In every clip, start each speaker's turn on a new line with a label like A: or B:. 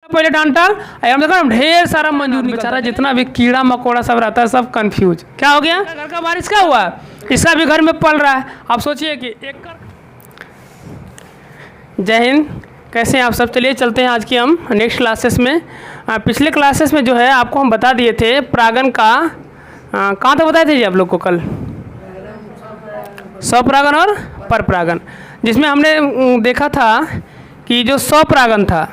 A: पहले डांटा, हम देखो ढेर सारा मंजूर बेचारा जितना भी कीड़ा मकोड़ा सब रहता है सब कंफ्यूज। क्या हो गया? घर का बारिश क्या हुआ, इसका भी घर में पल रहा है। आप सोचिए कि एक जय हिंद, कैसे हैं आप सब। चलिए चलते हैं आज की हम नेक्स्ट क्लासेस में। पिछले क्लासेस में जो है आपको हम बता दिए थे परागन का कहाँ तक बताए थे जी आप लोग को कल, स्वपरागन और परपरागन, जिसमें हमने देखा था कि जो स्वपरागन था,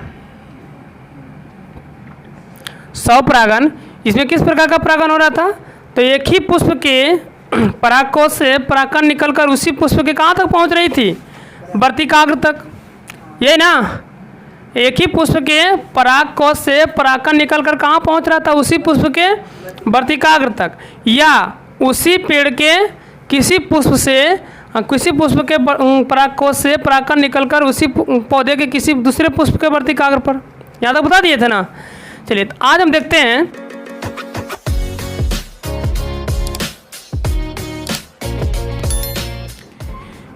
A: स्वपरागन इसमें किस प्रकार का परागन हो रहा था, तो एक ही पुष्प के परागकोश से परागकण निकलकर उसी पुष्प के कहाँ तक पहुँच रही थी, वर्तिकाग्र तक। ये ना, एक ही पुष्प के परागकोश से परागकण निकलकर कहाँ पहुँच रहा था, उसी पुष्प के वर्तिकाग्र तक, या उसी पेड़ के किसी पुष्प से किसी पुष्प के परागकोश से परागकण निकलकर उसी पौधे के किसी दूसरे पुष्प के वर्तिकाग्र पर। यहाँ तक बता दिए थे ना। चलिए तो आज हम देखते हैं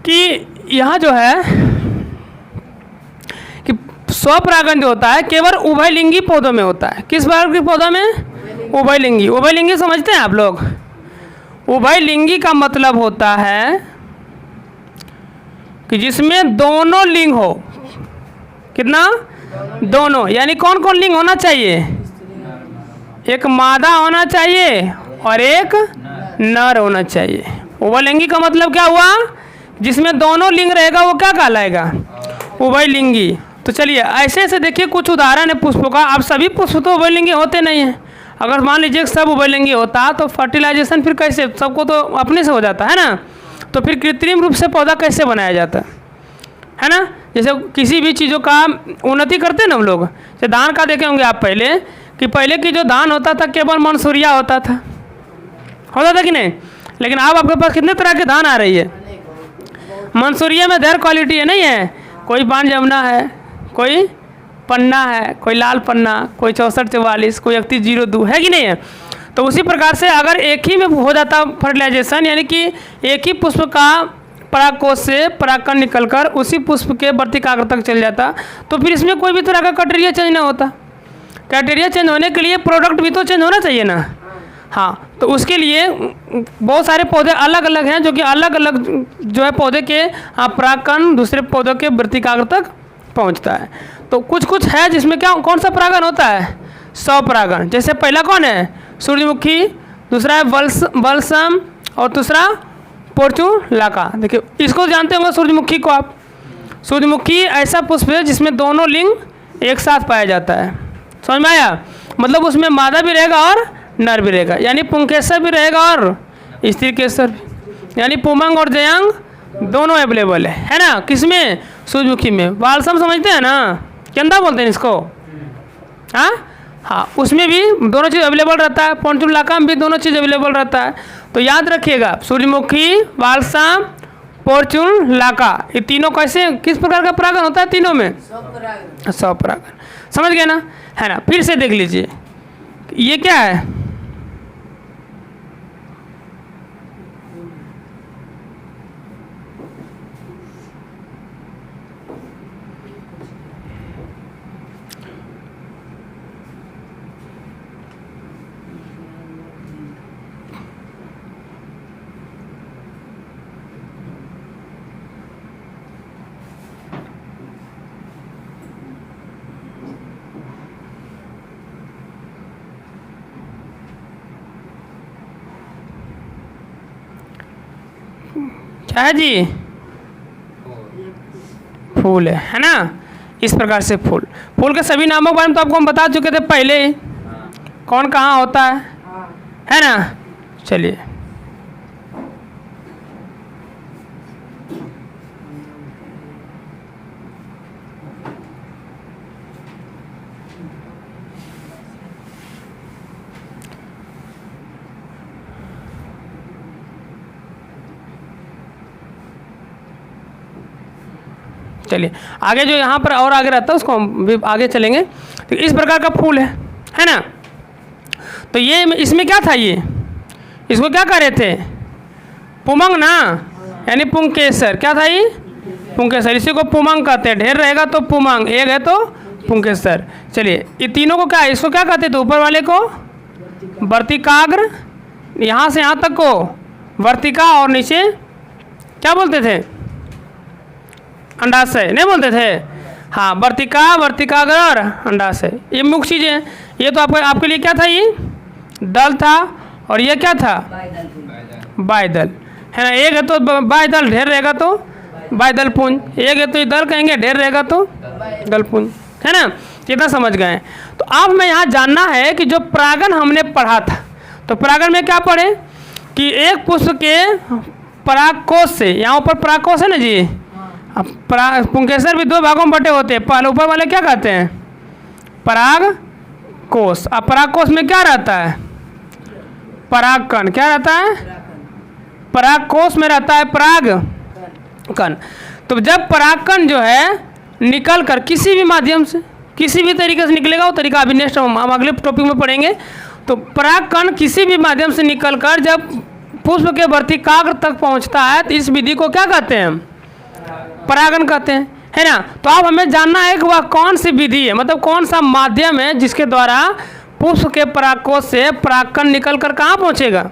A: कि यहाँ जो है कि स्वपरागन जो होता है केवल उभयलिंगी पौधों में होता है। किस प्रकार के पौधों में? उभयलिंगी। उभयलिंगी समझते हैं आप लोग? उभयलिंगी का मतलब होता है कि जिसमें दोनों लिंग हो। कितना? दोनों। यानी कौन कौन लिंग होना चाहिए? एक मादा होना चाहिए और एक नर होना चाहिए। उभयलिंगी का मतलब क्या हुआ? जिसमें दोनों लिंग रहेगा वो क्या कहलाएगा? उभयलिंगी। तो चलिए ऐसे ऐसे देखिए कुछ उदाहरण है पुष्पों का। अब सभी पुष्प तो उभयलिंगी होते नहीं हैं। अगर मान लीजिए सब उभयलिंगी होता तो फर्टिलाइजेशन फिर कैसे, सबको तो अपने से हो जाता है ना, तो फिर कृत्रिम रूप से पौधा कैसे बनाया जाता है ना। जैसे किसी भी चीज़ों का उन्नति करते हैं ना हम लोग, जैसे धान का देखे होंगे आप पहले कि पहले की जो धान होता था केवल मंसूरिया होता था कि नहीं, लेकिन अब आपके पास कितने तरह के धान आ रही है। मंसूरिया में देर क्वालिटी है, नहीं है, कोई बाण जमुना है, कोई पन्ना है, कोई लाल पन्ना, कोई 6444, कोई 3102 है कि नहीं है। तो उसी प्रकार से अगर एक ही में हो जाता फर्टिलाइजेशन, यानी कि एक ही पुष्प का परागकोश से परागकण निकलकर उसी पुष्प के वर्तिकाग्र तक चल जाता, तो फिर इसमें कोई भी तरह का क्राइटेरिया चेंज ना होता। क्राइटेरिया चेंज होने के लिए प्रोडक्ट भी तो चेंज होना चाहिए ना। हाँ, तो उसके लिए बहुत सारे पौधे अलग अलग हैं जो कि अलग अलग जो है पौधे के परागकण दूसरे पौधों के वर्तिकाग्र तक पहुंचता है। तो कुछ कुछ है जिसमें क्या कौन सा परागन होता है? स्वपरागन। जैसे पहला कौन है? सूर्यमुखी, दूसरा है बलसम और दूसरा पोर्चुलाका। देखिए इसको जानते होंगे सूर्यमुखी को आप। सूर्यमुखी ऐसा पुष्प है जिसमें दोनों लिंग एक साथ पाया जाता है। समझ में आया? मतलब उसमें मादा भी रहेगा और नर भी रहेगा, यानी पुंकेसर भी रहेगा और स्त्री केसर भी, यानी पुमंग और जयांग दोनों अवेलेबल है ना। किसमें? सूर्यमुखी में। बालसम समझते हैं ना, केंदा बोलते हैं इसको। हाँ, उसमें भी दोनों चीज़ अवेलेबल रहता है। पोर्चुलाका में भी दोनों चीज़ अवेलेबल रहता है। तो याद रखिएगा सूर्यमुखी, बालसम, पोर्चुलाका, ये तीनों कैसे किस प्रकार का परागन होता है? तीनों में स्वपरागन। समझ गए ना, है ना। फिर से देख लीजिए ये क्या है? क्या है जी? फूल है ना। इस प्रकार से फूल के सभी नामों के बारे में तो आपको हम बता चुके थे पहले ही, कौन कहाँ होता है ना। चलिए चलिए आगे जो यहाँ पर और आगे रहता है उसको हम भी आगे चलेंगे। तो इस प्रकार का फूल है ना। तो ये इसमें क्या था? ये इसको क्या कह रहे थे? पुमंग ना, यानी पुंकेसर। क्या था ये? पुंकेसर। इसी को पुमंग कहते हैं। ढेर रहेगा तो पुमंग, एक है तो पुंकेसर। चलिए ये तीनों को क्या, इसको क्या कहते थे, ऊपर वाले को वर्तिकाग्र, यहाँ से यहाँ तक को वर्तिका, और नीचे क्या बोलते थे, अंडाशय नहीं बोलते थे। हाँ, वर्तिका, वर्तिकाग्र और अंडाशय, ये मुख्य चीज़ें हैं। ये तो आपके लिए क्या था, ये दल था, और ये क्या था, बाह्यदल है ना। एक है तो बाह्यदल, ढेर रहेगा तो बाह्यदल पुंज, एक है तो ये दल कहेंगे, ढेर रहेगा तो दल पुंज, है ना। कितना समझ गए। तो अब मैं यहाँ जानना है कि जो परागण हमने पढ़ा था, तो परागण में क्या पढ़े कि एक पुष्प के परागकोश से, यहाँ ऊपर परागकोश है ना जी, अब पुंकेसर भी दो भागों में बटे होते हैं। पहले ऊपर वाले क्या कहते हैं, परागकोश। अब परागकोश में क्या रहता है, परागकण। क्या रहता है, परागकोश में रहता है परागकण। तो जब परागकण जो है निकल कर किसी भी माध्यम से, किसी भी तरीके से निकलेगा, वो तरीका अभी नेक्स्ट हम अगले टॉपिक में पढ़ेंगे। तो परागकण किसी भी माध्यम से निकलकर जब पुष्प के वर्तिकाग्र तक पहुंचता है, तो इस विधि को क्या कहते हैं, परागण कहते हैं, है ना। तो अब हमें जानना है कि वह कौन सी विधि है, मतलब कौन सा माध्यम है जिसके द्वारा पुष्प के परागकोश से परागकण निकल कर कहाँ पहुँचेगा,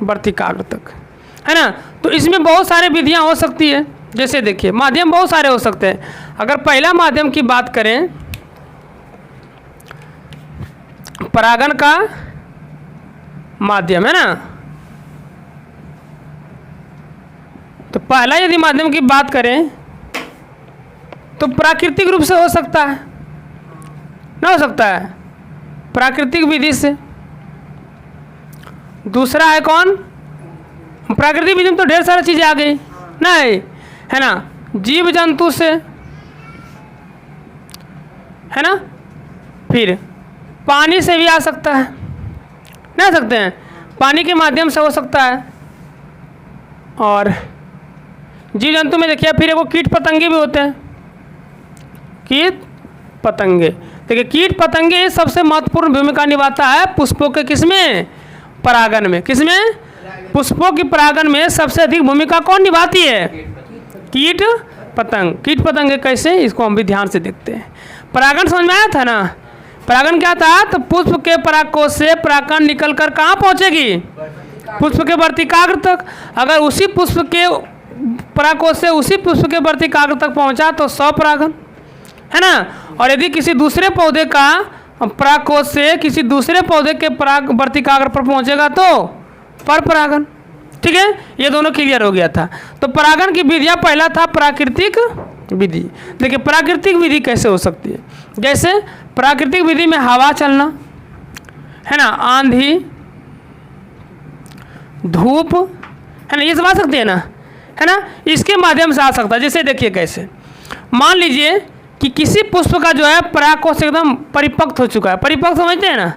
A: वर्तिकाग्र तक, है ना। तो इसमें बहुत सारे विधियाँ हो सकती है। जैसे देखिए माध्यम बहुत सारे हो सकते हैं। अगर पहला माध्यम की बात करें, परागण का माध्यम है ना, तो पहला यदि माध्यम की बात करें तो प्राकृतिक रूप से हो सकता है, ना हो सकता है, प्राकृतिक विधि से। दूसरा है कौन, प्राकृतिक विधि में तो ढेर सारी चीज़ें आ गई नहीं, है ना, जीव जंतु से, है ना, फिर पानी से भी आ सकता है, नहीं आ सकते हैं, पानी के माध्यम से हो सकता है। और जीव जंतु में देखिए फिर एगो कीट पतंगे भी होते हैं, कीट पतंगे। देखिए कीट पतंगे सबसे महत्वपूर्ण भूमिका निभाता है पुष्पों के किसमें, परागण में। किसमें, पुष्पों की परागण में सबसे अधिक भूमिका कौन निभाती है, कीट पतंग। कीट पतंगे कैसे, इसको हम भी ध्यान से देखते हैं। परागण समझ में आया था ना, परागण क्या था, तो पुष्प के परागकोश से परागकण निकल कर कहाँ पहुँचेगी, पुष्प के वर्तिकाग्र तक। अगर उसी पुष्प के परागकोश से उसी पुष्प के वर्तिकाग्र तक पहुँचा तो स्वपरागण, है ना। और यदि किसी दूसरे पौधे का परागकोश से किसी दूसरे पौधे के पराग वर्तिकाग्र पर पहुँचेगा तो परपरागण। ठीक है, ये दोनों क्लियर हो गया था। तो परागण की विधियाँ, पहला था प्राकृतिक विधि। देखिए प्राकृतिक विधि कैसे हो सकती है, जैसे प्राकृतिक विधि में हवा चलना, है ना, आंधी, धूप, है ना, ये सब आ सकते हैं ना, है ना, इसके माध्यम से आ सकता है। जैसे देखिए कैसे, मान लीजिए कि किसी पुष्प का जो है परागकोश एकदम परिपक्व हो चुका है। परिपक्व समझते हैं ना,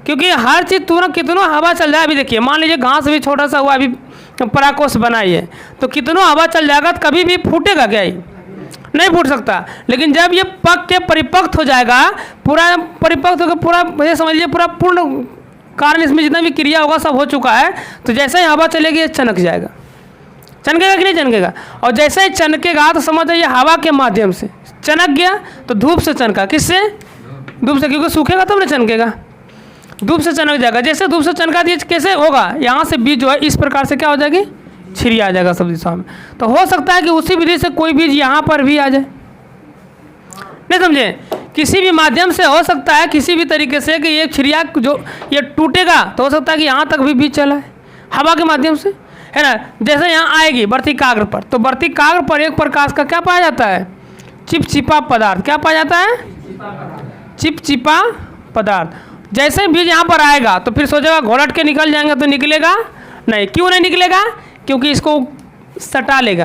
A: क्योंकि हर चीज़ तुरंत कितनों हवा चल जाए। अभी देखिए मान लीजिए घास भी छोटा सा हुआ, अभी परागकोश बनाई है, तो कितनों हवा चल जाएगा तो कभी भी फूटेगा क्या, ही नहीं फूट सकता। लेकिन जब ये पक के परिपक्व हो जाएगा, पूरा परिपक्व होकर पूरा ये समझ लीजिए पूरा पूर्ण कारण इसमें जितना भी क्रिया होगा सब हो चुका है, तो जैसे ही हवा चलेगी ये चनक जाएगा। चनकेगा कि नहीं चनकेगा, और जैसे ही चनकेगा तो समझ जाइए हवा के माध्यम से चनक गया। तो धूप से चनका, किससे, धूप से, क्योंकि सूखेगा तब नहीं चनकेगा, धूप से चनक जाएगा। जैसे धूप से चनका दिए कैसे होगा, यहाँ से बीज जो है इस प्रकार से क्या हो जाएगी, छिड़ी आ जाएगा सब दिशा में। तो हो सकता है कि उसी विधि से कोई बीज यहाँ पर भी आ जाए, नहीं समझे, किसी भी माध्यम से हो सकता है, किसी भी तरीके से कि ये छिड़िया जो ये टूटेगा तो हो सकता है कि यहाँ तक भी बीज चला है हवा के माध्यम से, है ना। जैसे यहाँ आएगी वर्तिकाग्र पर, तो वर्तिकाग्र पर एक प्रकाश का क्या पाया जाता है, चिपचिपा पदार्थ। क्या पाया जाता है, चिपचिपा पदार्थ। जैसे ही बीज यहाँ पर आएगा तो फिर सोचेगा घोलट के निकल जाएंगे, तो निकलेगा नहीं। क्यों नहीं निकलेगा, क्योंकि इसको सटा लेगा।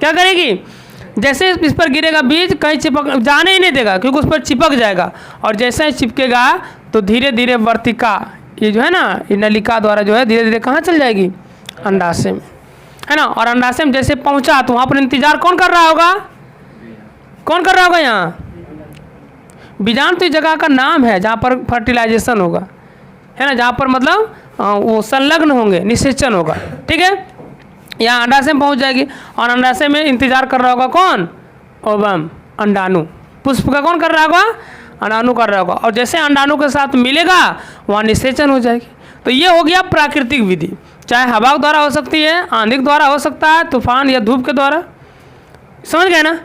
A: क्या करेगी, जैसे इस पर गिरेगा बीज कहीं चिपक जाने ही नहीं देगा, क्योंकि उस पर चिपक जाएगा। और जैसे ही चिपकेगा तो धीरे धीरे वर्तिका, ये जो है ना, ये नलिका द्वारा जो है धीरे धीरे कहाँ चल जाएगी, अंडाशय में, है ना। और अंडाशय में जैसे पहुँचा तो वहाँ पर इंतजार कौन कर रहा होगा, कौन कर रहा होगा, यहाँ बीजाणु तो इस जगह का नाम है जहाँ पर फर्टिलाइजेशन होगा, है ना, जहाँ पर मतलब वो संलग्न होंगे, निषेचन होगा। ठीक है, यहाँ अंडाशय में पहुँच जाएगी, और अंडाशय में इंतजार कर रहा होगा कौन, ओवम, अंडाणु। पुष्प का कौन कर रहा होगा, अंडाणु कर रहा होगा, और जैसे अंडाणु के साथ मिलेगा वहाँ निषेचन हो जाएगी। तो ये हो गया प्राकृतिक विधि, चाहे हवा के द्वारा हो सकती है, आंधी के द्वारा हो सकता है, तूफान या धूप के द्वारा। समझ गए ना।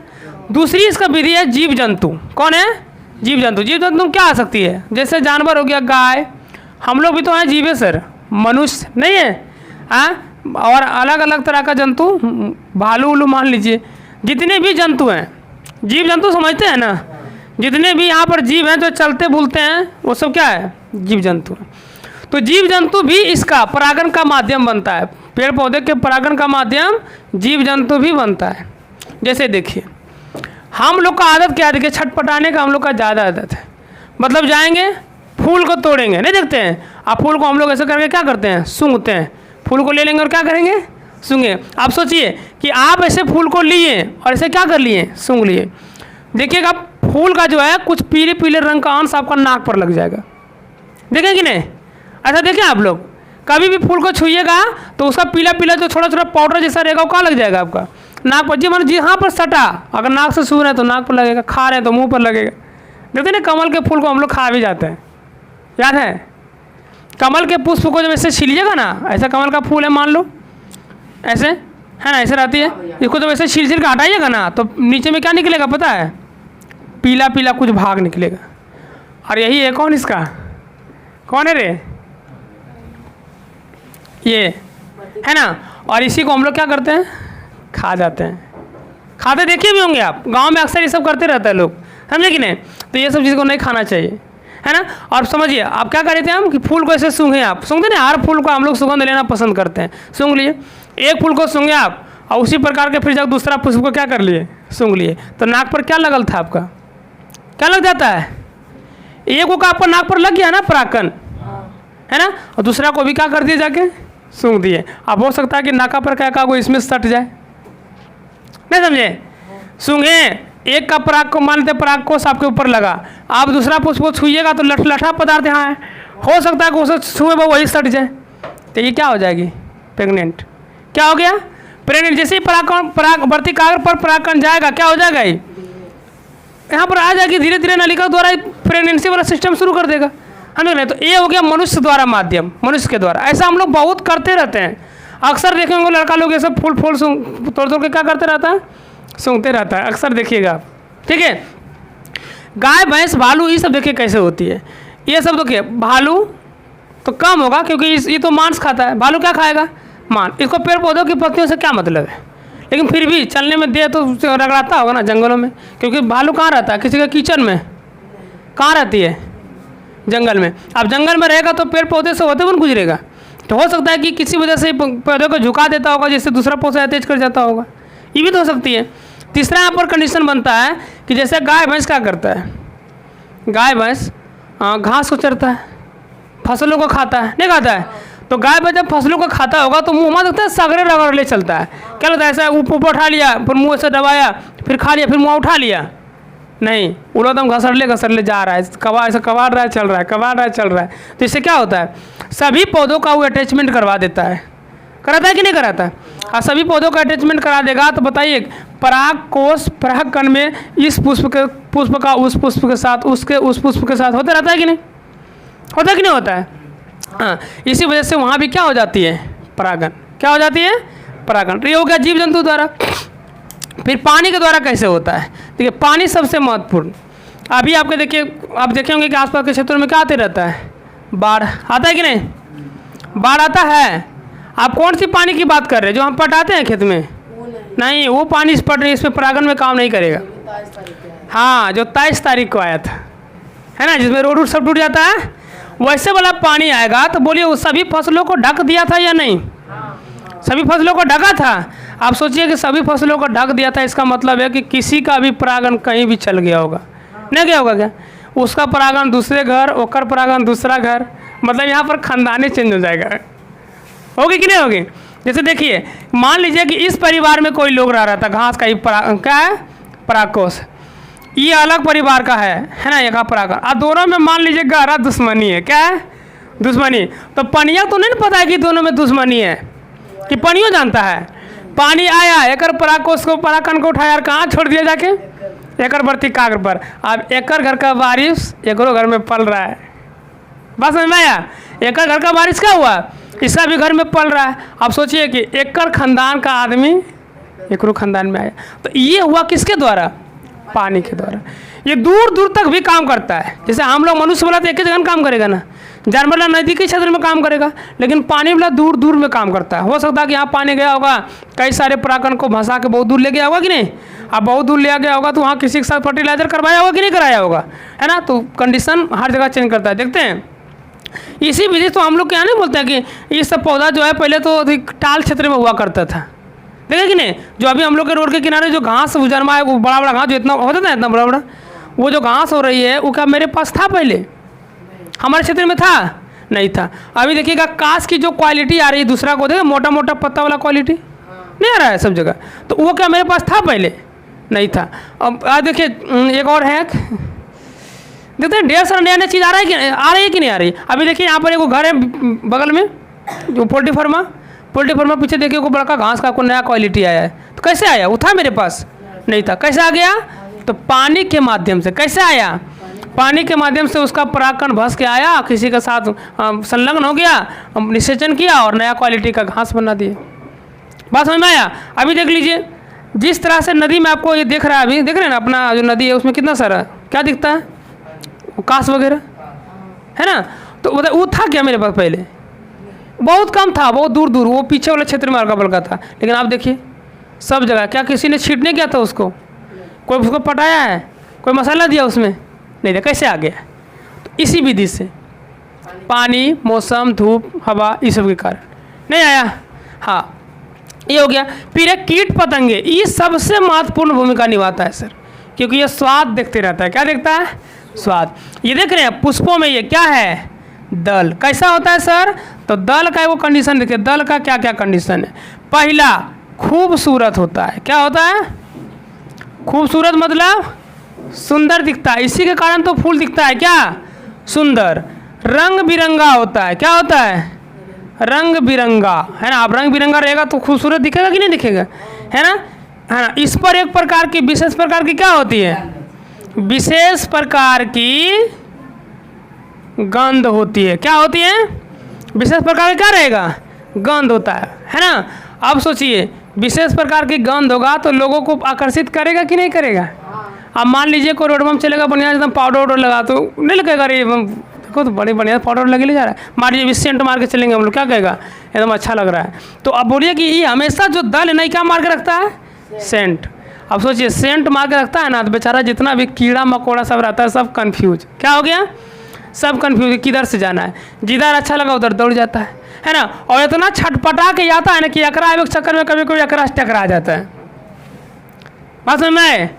A: दूसरी इसका विधि है जीव जंतु। कौन है? जीव जंतु। जीव जंतु क्या आ सकती है? जैसे जानवर हो गया, गाय, हम लोग भी तो हैं जीवे सर, मनुष्य नहीं है और अलग अलग तरह का जंतु, भालू उलू मान लीजिए, जितने भी जंतु हैं, जीव जंतु समझते हैं ना, जितने भी यहाँ पर जीव हैं जो चलते बुलते हैं वो सब क्या है? जीव जंतु। तो जीव जंतु भी इसका परागण का माध्यम बनता है। पेड़ पौधे के परागण का माध्यम जीव जंतु भी बनता है। जैसे देखिए हम लोग का आदत क्या है? देखिए छटपटाने का हम लोग का ज़्यादा आदत है। मतलब जाएंगे फूल को तोड़ेंगे, नहीं देखते हैं आप फूल को, हम लोग ऐसे करके क्या करते हैं? सूंघते हैं। फूल को ले लेंगे और क्या करेंगे? सूंघे। आप सोचिए कि आप ऐसे फूल को लिए और ऐसे क्या कर लिए? सूंघ लिए। देखिएगा फूल का जो है कुछ पीले पीले रंग का अंश आपका नाक पर लग जाएगा, देखें कि नहीं? ऐसा देखें आप लोग, कभी भी फूल को छुइएगा तो उसका पीला पीला जो छोटा छोटा पाउडर जैसा रहेगा वो कहाँ लग जाएगा? आपका नाक पर। जी मान जी हाँ पर सटा, अगर नाक से सूंघ रहे हैं तो नाक पर लगेगा, खा रहे हैं तो मुंह पर लगेगा। देखते ना कमल के फूल को हम लोग खा भी जाते हैं, याद है? कमल के पुष्प को जब ऐसे छीलिएगा ना, ऐसा कमल का फूल है मान लो, ऐसे है ना, ऐसे रहती है, इसको जब ऐसे छील के हटाइएगा ना तो नीचे में क्या निकलेगा पता है? पीला पीला कुछ भाग निकलेगा। और यही है कौन इसका? कौन है रे? ये है ना। और इसी को हम लोग क्या करते हैं? खा जाते हैं। खाते देखे भी होंगे आप, गांव में अक्सर ये सब करते रहते हैं लोग, समझे कि नहीं? तो ये सब चीज़ को नहीं खाना चाहिए, है ना। और समझिए आप क्या कर रहे थे हम कि फूल को ऐसे सूंघे, आप सूंघते ना, हर फूल को हम लोग सुगंध लेना पसंद करते हैं, सूंघ लिए। एक फूल को सूंघे आप और उसी प्रकार के फिर जब दूसरा पुष्प को क्या कर लिए? सूंघ लिए। तो नाक पर क्या लगल था आपका? क्या लग जाता है? एक को आपका नाक पर लग गया ना परागकण, है ना, और दूसरा को भी क्या कर दिए? जाके सूंघ दिए। अब हो सकता है कि नाका पर क्या का वो इसमें सट जाए, नहीं समझे? सूंघे, एक का पराग को मान लेते पराग कोष आपके ऊपर लगा, आप दूसरा पुष्प को छुइएगा तो लठा पदार्थ यहाँ है, हो सकता है कि उसे छुए वो वही सट जाए, तो ये क्या हो जाएगी? प्रेग्नेंट। क्या हो गया? प्रेग्नेंट। जैसे ही परागवर्ती कागर पर परागकण जाएगा क्या हो जाएगा? यहाँ पर आ जाएगी, धीरे धीरे नलिका द्वारा प्रेगनेंसी वाला सिस्टम शुरू कर देगा, है ना। तो ये हो गया मनुष्य द्वारा माध्यम, मनुष्य के द्वारा। ऐसा हम लोग बहुत करते रहते हैं। अक्सर देखेंगे लड़का लोग ये सब फूल तोड़ तोड़ के क्या करते रहता है? सूंघते रहता है, अक्सर देखिएगा आप, ठीक है। गाय भैंस भालू ये सब देखिए कैसे होती है। ये सब देखिए, भालू तो कम होगा क्योंकि ये तो मांस खाता है, भालू क्या खाएगा? मांस। इसको पेड़ पौधों की पत्तियों से क्या मतलब है? लेकिन फिर भी चलने में दे तो रगड़ाता होगा ना जंगलों में, क्योंकि भालू कहाँ रहता है? किसी के किचन में कहाँ रहती है? जंगल में। अब जंगल में रहेगा तो पेड़ पौधे से होते हुए गुजरेगा, तो हो सकता है कि किसी वजह से पौधे को झुका देता होगा, जिससे दूसरा पौधा तेज कर जाता होगा, ये भी तो हो सकती है। तीसरा यहाँ पर कंडीशन बनता है कि जैसे गाय भैंस क्या करता है? गाय भैंस घास को चरता है, फसलों को खाता है, नहीं खाता है? तो गाय भैंस जब फसलों को खाता होगा तो मुँह में लगता है सगरे रगड़ले चलता है। क्या लगता है? ऐसा ऊपर उठा लिया, फिर मुँह से दबाया, फिर खा लिया, फिर मुँह उठा लिया, नहीं, वो एकदम घसरले जा रहा है, ऐसा कबाड़ रहा है, चल रहा है। तो इससे क्या होता है? सभी पौधों का वो अटैचमेंट करवा देता है, कराता है कि नहीं कराता है? और सभी पौधों का अटैचमेंट करा देगा तो बताइए पराग कोष परागकण में इस पुष्प का उस पुष्प के साथ, उसके उस पुष्प के साथ होता रहता है कि नहीं? होता है कि नहीं होता है? हाँ, इसी वजह से वहाँ भी क्या हो जाती है? परागण। क्या हो जाती है? परागण। तो ये हो गया जीव जंतु द्वारा। फिर पानी के द्वारा कैसे होता है? देखिए पानी सबसे महत्वपूर्ण। अभी आपके देखिए, आप देखे होंगे कि आसपास के क्षेत्रों में क्या आते रहता है? बाढ़ आता है कि नहीं? बाढ़ आता है। आप कौन सी पानी की बात कर रहे हैं? जो हम पटाते हैं खेत में? नहीं, वो पानी इस पे परागण में काम नहीं करेगा। हाँ, जो 23 तारीख को आया था, है ना, जिसमें रोड सब टूट जाता है, वैसे वाला पानी आएगा तो बोलिए वो सभी फसलों को ढक दिया था या नहीं? सभी फसलों को ढका था। आप सोचिए कि सभी फसलों को ढक दिया था, इसका मतलब है कि किसी का भी परागण कहीं भी चल गया होगा, नहीं गया होगा क्या? उसका परागण दूसरे घर, ओकर परागण दूसरा घर, मतलब यहाँ पर खानदानी चेंज हो जाएगा। होगी कि नहीं होगी? जैसे देखिए, मान लीजिए कि इस परिवार में कोई लोग रह रहा था, घास का ही क्या है? परागकोष। ये अलग परिवार का है ना, ये का परागण। और दोनों में मान लीजिए गहरा दुश्मनी है। क्या है? दुश्मनी। तो पनिया तो नहीं पता है कि दोनों में दुश्मनी है, कि पनियो जानता है? पानी आया, एक परागकोष को, परागकण को उठाया और कहाँ छोड़ दिया? जाके एकर बरती कागर पर। अब एकर घर का बारिश एकरो घर में पल रहा है। बात समझ में आया? एकर घर का बारिश क्या हुआ, इसका भी घर में पल रहा है। अब सोचिए कि एकर खानदान का आदमी एकरो खानदान में आया, तो ये हुआ किसके द्वारा? पानी के द्वारा। ये दूर दूर तक भी काम करता है। जैसे हम लोग मनुष्य वाला तो एक ही जगह काम करेगा ना, जानवर वाला नज़दीकी क्षेत्र में काम करेगा, लेकिन पानी वाला दूर दूर में काम करता है। हो सकता है कि यहाँ पानी गया होगा, कई सारे परागकण को भंसा के बहुत दूर ले गया होगा कि नहीं। अब बहुत दूर ले गया होगा तो वहाँ किसी के साथ फर्टिलाइजर करवाया होगा कि नहीं कराया होगा, है ना। तो कंडीशन हर जगह चेंज करता है। देखते हैं इसी विधि तो हम लोग क्या नहीं बोलते हैं कि ये सब पौधा जो है पहले तो टाल क्षेत्र में हुआ करता था, देखे कि नहीं। जो अभी हम लोग के रोड के किनारे जो घास जन्मा है, वो बड़ा बड़ा घास जो इतना होता था, इतना बड़ा बड़ा, वो जो घास हो रही है वो क्या मेरे पास था पहले? हमारे क्षेत्र में था? नहीं था। अभी देखिएगा काश की जो क्वालिटी आ रही है दूसरा को, देखिए मोटा मोटा पत्ता वाला क्वालिटी नहीं आ रहा है सब जगह, तो वो क्या मेरे पास था पहले? नहीं था। अब आज देखिए एक और है, देखते हैं ढेर सारा नया नया चीज़ आ रही है कि नहीं आ रही। अभी देखिए यहाँ पर एक घर है बगल में जो पोल्ट्री फार्मा पीछे देखिए को बड़ा घास का कोई नया क्वालिटी आया है। तो कैसे आया? वो था मेरे पास? नहीं था। कैसे आ गया? तो पानी के माध्यम से। कैसे आया? पानी के माध्यम से उसका परागकण भस के आया, किसी के साथ संलग्न हो गया, निषेचन किया और नया क्वालिटी का घास बना दिया। बात समझ में आया? अभी देख लीजिए जिस तरह से नदी में आपको ये देख रहा है, अभी देख रहे हैं ना अपना जो नदी है उसमें कितना सारा क्या दिखता है, कास वगैरह, है ना। तो वो था क्या मेरे पास पहले? बहुत कम था, बहुत दूर दूर वो पीछे वाले क्षेत्र में हल्का बल्का था। लेकिन आप देखिए सब जगह, क्या किसी ने छींटने किया था उसको? कोई उसको पटाया है? कोई मसाला दिया उसमें? नहीं दिया। कैसे आ गया? तो इसी विधि से पानी, मौसम, धूप, हवा, इस सब के कारण नहीं आया। हाँ ये हो गया। फिर एक कीट पतंगे, ये सबसे महत्वपूर्ण भूमिका निभाता है सर, क्योंकि ये स्वाद देखते रहता है। क्या देखता है? स्वाद। ये देख रहे हैं पुष्पों में ये क्या है? दल। कैसा होता है सर? तो दल का वो कंडीशन देखिए, दल का क्या क्या कंडीशन है। पहला खूबसूरत होता है। क्या होता है? खूबसूरत मतलब सुंदर दिखता है, इसी के कारण तो फूल दिखता है क्या? सुंदर। रंग बिरंगा होता है। क्या होता है? रंग बिरंगा, है ना। अब रंग बिरंगा रहेगा तो खूबसूरत दिखेगा कि नहीं दिखेगा, है ना, है ना। इस पर एक प्रकार की विशेष प्रकार की क्या होती है? विशेष प्रकार की गंध होती है। क्या होती है? विशेष प्रकार का क्या रहेगा? गंध होता है ना। अब सोचिए विशेष प्रकार की गंध होगा तो लोगों को आकर्षित करेगा कि नहीं करेगा? अब मान लीजिए कोई रोड में चलेगा बढ़िया एकदम पाउडर वाउडर लगा तो नहीं लगेगा, अरे देखो तो बड़ी बढ़िया पाउडर लगे ले जा रहा है। मान लीजिए सेंट मार के चलेंगे हम लोग, क्या कहेगा? एकदम अच्छा लग रहा है। तो अब बोलिए कि ये हमेशा जो दल है नहीं क्या मार के रखता है? सेंट। अब सोचिए सेंट मार के रखता है ना, तो बेचारा जितना भी कीड़ा मकोड़ा सब रहता है सब कन्फ्यूज। क्या हो गया? सब कन्फ्यूज, किधर से जाना है। जिधर अच्छा लगा उधर दौड़ जाता है ना। और इतना छटपटा के जाता है ना कि अकरा के चक्कर में कभी कभी अकरा से टकरा जाता है। बात समझ में आए?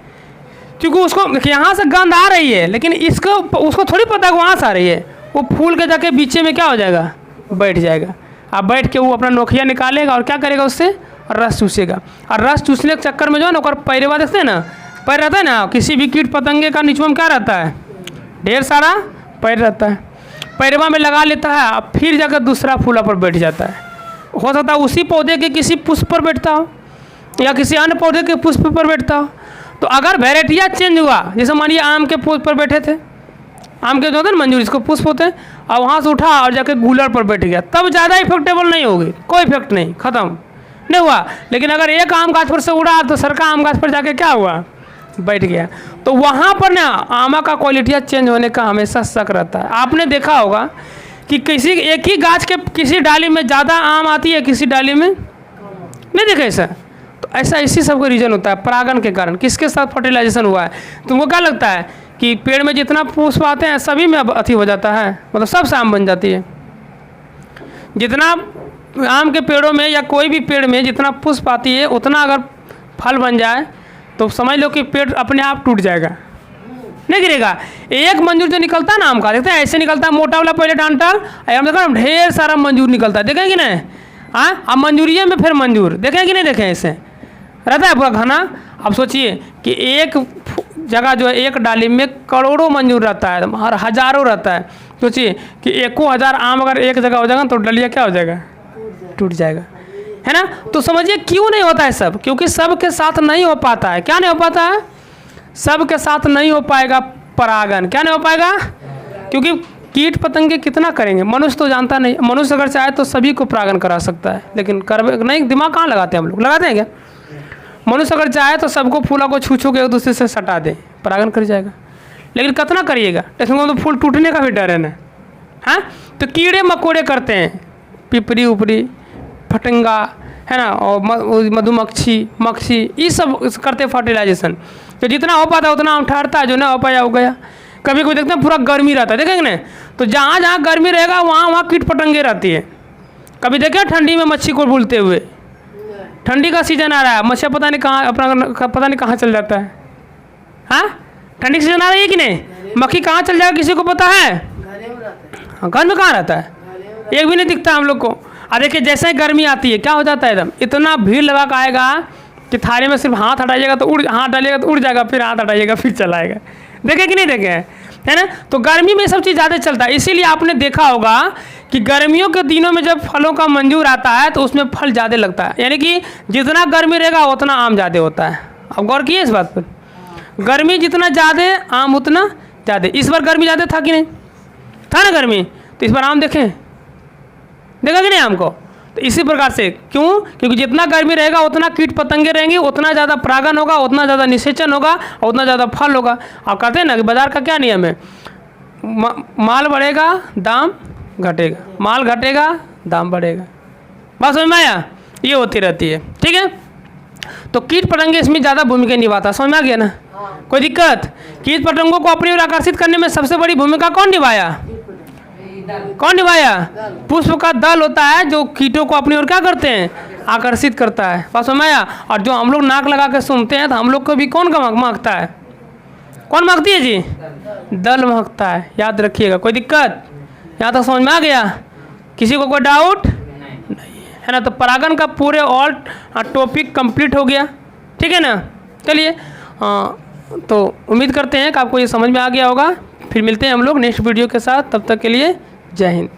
A: क्योंकि उसको यहाँ से गंध आ रही है, लेकिन इसको उसको थोड़ी पता है वहाँ से आ रही है। वो फूल के जाके बीचे में क्या हो जाएगा? बैठ जाएगा। अब बैठ के वो अपना नोखिया निकालेगा और क्या करेगा? उससे रस चूसेगा। और रस चूसने के चक्कर में जो है ना और पैरवा देखते हैं ना, पैर रहता है ना, किसी भी कीट पतंगे का नीचवा में क्या रहता है? ढेर सारा पैर रहता है। पैरवा में लगा लेता है, अब फिर जाकर दूसरा फूला पर बैठ जाता है। हो सकता है उसी पौधे के किसी पुष्प पर बैठता हो या किसी अन्य पौधे के पुष्प पर बैठता हो। तो अगर वेराइटियाँ चेंज हुआ, जैसे मानिए आम के पुष्प पर बैठे थे, आम के जो होते हैं ना मंजूर, इसको पुष्प होते हैं, और वहाँ से उठा और जाके गूलर पर बैठ गया, तब ज़्यादा इफेक्टेबल नहीं होगी, कोई इफेक्ट नहीं, ख़त्म नहीं हुआ। लेकिन अगर एक आम गाछ पर से उड़ा तो सरका आम गाछ पर जाके क्या हुआ? बैठ गया। तो वहाँ पर ना आमा का क्वालिटियाँ चेंज होने का हमेशा शक रहता है। आपने देखा होगा कि किसी एक ही गाछ के किसी डाली में ज़्यादा आम आती है, किसी डाली में नहीं देखा ऐसा। तो ऐसा इसी सब का रीज़न होता है, परागण के कारण। किसके साथ फर्टिलाइजेशन हुआ है। तुमको क्या लगता है कि पेड़ में जितना पुष्प आते हैं सभी में अति हो जाता है, मतलब सब आम बन जाती है? जितना आम के पेड़ों में या कोई भी पेड़ में जितना पुष्प आती है उतना अगर फल बन जाए तो समझ लो कि पेड़ अपने आप टूट जाएगा, नहीं गिरेगा। एक मंजूर जो निकलता है ना आम का, देखते हैं ऐसे निकलता है मोटा वाला पहले डांटल, हम देखा ढेर सारा मंजूर निकलता है, देखें कि नहीं? हाँ, अब मंजूरिये में फिर मंजूर, देखें कि नहीं देखें? ऐसे रहता है पूरा घना। अब सोचिए कि एक जगह जो है एक डाली में करोड़ों मंजूर रहता है और हज़ारों रहता है। सोचिए कि 1000 आम अगर एक जगह हो जाएगा तो डलिया क्या हो जाएगा? टूट जाएगा, है ना। तो समझिए क्यों नहीं होता है सब, क्योंकि सब के साथ नहीं हो पाता है। क्या नहीं हो पाता है? सब के साथ नहीं हो पाएगा परागन। क्या नहीं हो पाएगा? क्योंकि कीट पतंगे कितना करेंगे, मनुष्य तो जानता नहीं। मनुष्य अगर चाहे तो सभी को परागन करा सकता है, लेकिन कर नहीं, दिमाग कहाँ लगाते हैं हम लोग, लगाते हैं क्या? मनुष्य अगर चाहे तो सबको फूलों को छू छू के एक दूसरे से सटा दे, परागन कर जाएगा। लेकिन कितना करिएगा, इसमें तो फूल टूटने का भी डर है ना। हाँ, तो कीड़े मकोड़े करते हैं, पिपरी उपरी, फटिंगा है ना, और मधुमक्खी, मक्खी, ये सब करते फर्टिलाइजेशन। तो जितना हो पाता है उतना हम ठहरता है, जो ना हो पाया हो गया। कभी कभी देखते हैं पूरा गर्मी रहता है, देखेंगे ना, तो जहाँ जहाँ गर्मी रहेगा वहाँ वहाँ कीट पतंगे रहती है। कभी देखे ठंडी में मच्छी को भूलते हुए? ठंडी का सीजन आ रहा है, मच्छी पता नहीं कहाँ अपना पता नहीं कहाँ चल जाता है। हाँ, ठंडी का सीजन आ रही है कि नहीं? मक्खी कहाँ चल जाएगा किसी को पता है? घर में कहाँ रहता है, एक भी नहीं दिखता हम लोग को। और देखिए जैसे ही गर्मी आती है क्या हो जाता है, एकदम इतना भीड़ लगा के आएगा कि थाली में सिर्फ हाथ हटाइएगा तो हाथ डालिएगा तो उड़ जाएगा, फिर हाथ हटाइएगा फिर चलाएगा। देखे कि नहीं देखे, है ना? तो गर्मी में सब चीज़ ज़्यादा चलता है। इसीलिए आपने देखा होगा कि गर्मियों के दिनों में जब फलों का मंजूर आता है तो उसमें फल ज़्यादा लगता है, यानी कि जितना गर्मी रहेगा उतना आम ज़्यादा होता है। अब गौर किए इस बात पर, गर्मी जितना ज़्यादा आम उतना ज़्यादा। इस बार गर्मी ज़्यादा था कि नहीं था ना गर्मी, तो इस बार आम देखें, देखा कि नहीं आम को? तो इसी प्रकार से, क्यों? क्योंकि जितना गर्मी रहेगा उतना कीट पतंगे रहेंगे, उतना ज़्यादा परागन होगा, उतना ज़्यादा निषेचन होगा और उतना ज़्यादा फल होगा। आप कहते हैं ना कि बाजार का क्या नियम है, माल बढ़ेगा दाम घटेगा, माल घटेगा दाम बढ़ेगा। बात समझ में आया? ये होती रहती है, ठीक है। तो कीट पतंगे इसमें ज़्यादा भूमिका निभाता, समझ में आ गया ना? कोई दिक्कत? कीट पतंगों को अपनी ओर आकर्षित करने में सबसे बड़ी भूमिका कौन निभाया? कौन निभाया? पुष्प का दल होता है जो कीटों को अपनी ओर क्या करते हैं, आकर्षित करता है। बात समझ में आया? और जो हम लोग नाक लगा के सुनते हैं तो हम लोग को भी कौन महकता है? कौन महकती है जी? दल महकता है, याद रखिएगा। कोई दिक्कत? यहाँ तक समझ में आ गया? किसी को कोई डाउट नहीं है ना? तो परागन का पूरे ऑल टॉपिक कंप्लीट हो गया, ठीक है ना? चलिए, तो उम्मीद करते हैं कि आपको ये समझ में आ गया होगा। फिर मिलते हैं हम लोग नेक्स्ट वीडियो के साथ, तब तक के लिए जय हिंद।